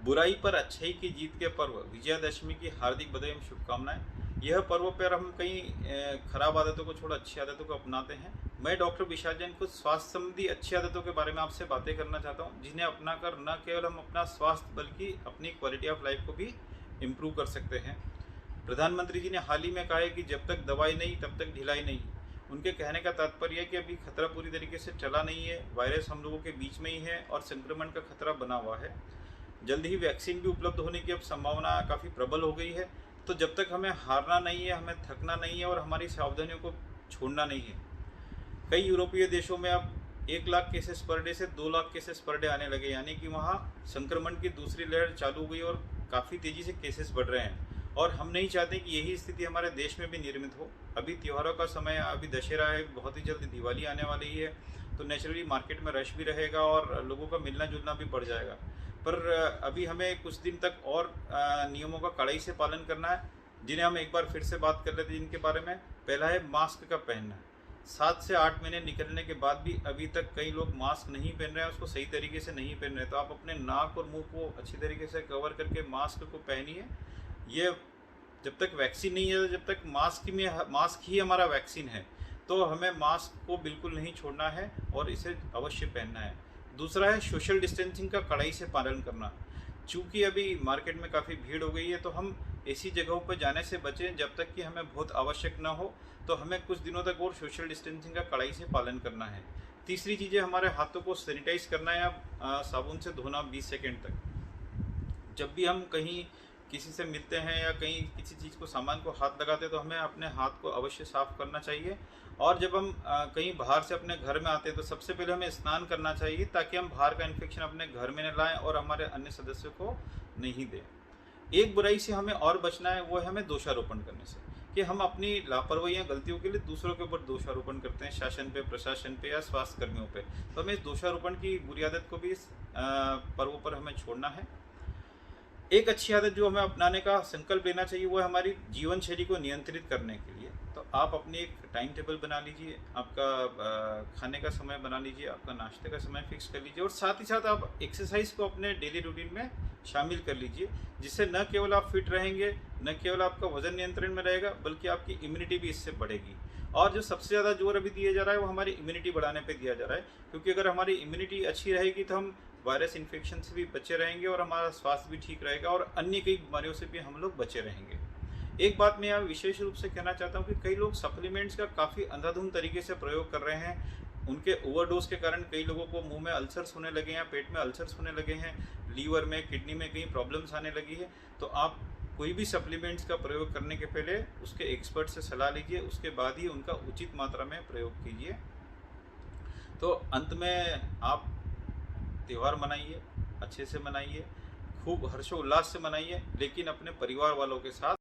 बुराई पर अच्छाई की जीत के पर्व विजयादशमी की हार्दिक बधाई एवं शुभकामनाएं। यह पर्व पर हम कई खराब आदतों को छोड़ अच्छी आदतों को अपनाते हैं। मैं डॉक्टर विशाल जैन कुछ स्वास्थ्य संबंधी अच्छी आदतों के बारे में आपसे बातें करना चाहता हूं, जिन्हें अपनाकर न केवल हम अपना स्वास्थ्य बल्कि अपनी क्वालिटी ऑफ लाइफ को भी इम्प्रूव कर सकते हैं। प्रधानमंत्री जी ने हाल ही में कहा है कि जब तक दवाई नहीं तब तक ढिलाई नहीं। उनके कहने का तात्पर्य है कि अभी खतरा पूरी तरीके से चला नहीं है, वायरस हम लोगों के बीच में ही है और संक्रमण का खतरा बना हुआ है। जल्द ही वैक्सीन भी उपलब्ध होने की अब संभावना काफ़ी प्रबल हो गई है। तो जब तक हमें हारना नहीं है, हमें थकना नहीं है और हमारी सावधानियों को छोड़ना नहीं है। कई यूरोपीय देशों में अब 1 लाख केसेस पर डे से 2 लाख केसेस पर डे आने लगे, यानी कि वहाँ संक्रमण की दूसरी लहर चालू हो गई और काफ़ी तेज़ी से केसेस बढ़ रहे हैं। और हम नहीं चाहते कि यही स्थिति हमारे देश में भी निर्मित हो। अभी त्योहारों का समय है, अभी दशहरा है, बहुत ही जल्द दिवाली आने वाली है, तो नेचुरली मार्केट में रश भी रहेगा और लोगों का मिलना जुलना भी बढ़ जाएगा। पर अभी हमें कुछ दिन तक और नियमों का कड़ाई से पालन करना है, जिन्हें हम एक बार फिर से बात कर लेते हैं जिनके बारे में। पहला है मास्क का पहनना। 7 से 8 महीने निकलने के बाद भी अभी तक कई लोग मास्क नहीं पहन रहे हैं, उसको सही तरीके से नहीं पहन रहे। तो आप अपने नाक और मुंह को अच्छी तरीके से कवर करके मास्क को पहनिए। ये जब तक वैक्सीन नहीं है, जब तक मास्क ही हमारा वैक्सीन है, तो हमें मास्क को बिल्कुल नहीं छोड़ना है और इसे अवश्य पहनना है। दूसरा है सोशल डिस्टेंसिंग का कड़ाई से पालन करना। चूँकि अभी मार्केट में काफ़ी भीड़ हो गई है, तो हम ऐसी जगहों पर जाने से बचें जब तक कि हमें बहुत आवश्यक ना हो। तो हमें कुछ दिनों तक और सोशल डिस्टेंसिंग का कड़ाई से पालन करना है। तीसरी चीज़ है हमारे हाथों को सैनिटाइज करना है, साबुन से धोना 20 सेकेंड तक। जब भी हम कहीं किसी से मिलते हैं या कहीं किसी चीज़ को सामान को हाथ लगाते हैं, तो हमें अपने हाथ को अवश्य साफ करना चाहिए। और जब हम कहीं बाहर से अपने घर में आते हैं, तो सबसे पहले हमें स्नान करना चाहिए, ताकि हम बाहर का इन्फेक्शन अपने घर में न लाएं और हमारे अन्य सदस्यों को नहीं दें। एक बुराई से हमें और बचना है, वो है हमें दोषारोपण करने से, कि हम अपनी लापरवाही या गलतियों के लिए दूसरों के ऊपर दोषारोपण करते हैं, शासन पे, प्रशासन पे या स्वास्थ्य कर्मियों पे। तो हमें इस दोषारोपण की बुरी आदत को भी इस पर्व पर हमें छोड़ना है। एक अच्छी आदत जो हमें अपनाने का संकल्प लेना चाहिए, वो है हमारी जीवन शैली को नियंत्रित करने के लिए। तो आप अपनी एक टाइम टेबल बना लीजिए, आपका खाने का समय बना लीजिए, आपका नाश्ते का समय फिक्स कर लीजिए और साथ ही साथ आप एक्सरसाइज को अपने डेली रूटीन में शामिल कर लीजिए, जिससे न केवल आप फिट रहेंगे, न केवल आपका वजन नियंत्रण में रहेगा, बल्कि आपकी इम्यूनिटी भी इससे बढ़ेगी। और जो सबसे ज़्यादा जोर अभी दिया जा रहा है, वो हमारी इम्यूनिटी बढ़ाने पे दिया जा रहा है, क्योंकि अगर हमारी इम्यूनिटी अच्छी रहेगी तो हम वायरस इन्फेक्शन से भी बचे रहेंगे और हमारा स्वास्थ्य भी ठीक रहेगा और अन्य कई बीमारियों से भी हम लोग बचे रहेंगे। एक बात मैं यहाँ विशेष रूप से कहना चाहता हूँ कि कई लोग सप्लीमेंट्स का काफ़ी अंधाधुंध तरीके से प्रयोग कर रहे हैं। उनके ओवरडोज के कारण कई लोगों को मुंह में अल्सर्स होने लगे हैं, पेट में अल्सर्स होने लगे हैं, लीवर में, किडनी में कई प्रॉब्लम्स आने लगी है। तो आप कोई भी सप्लीमेंट्स का प्रयोग करने के पहले उसके एक्सपर्ट से सलाह लीजिए, उसके बाद ही उनका उचित मात्रा में प्रयोग कीजिए। तो अंत में आप त्यौहार मनाइए, अच्छे से मनाइए, खूब हर्षोल्लास से मनाइए, लेकिन अपने परिवार वालों के साथ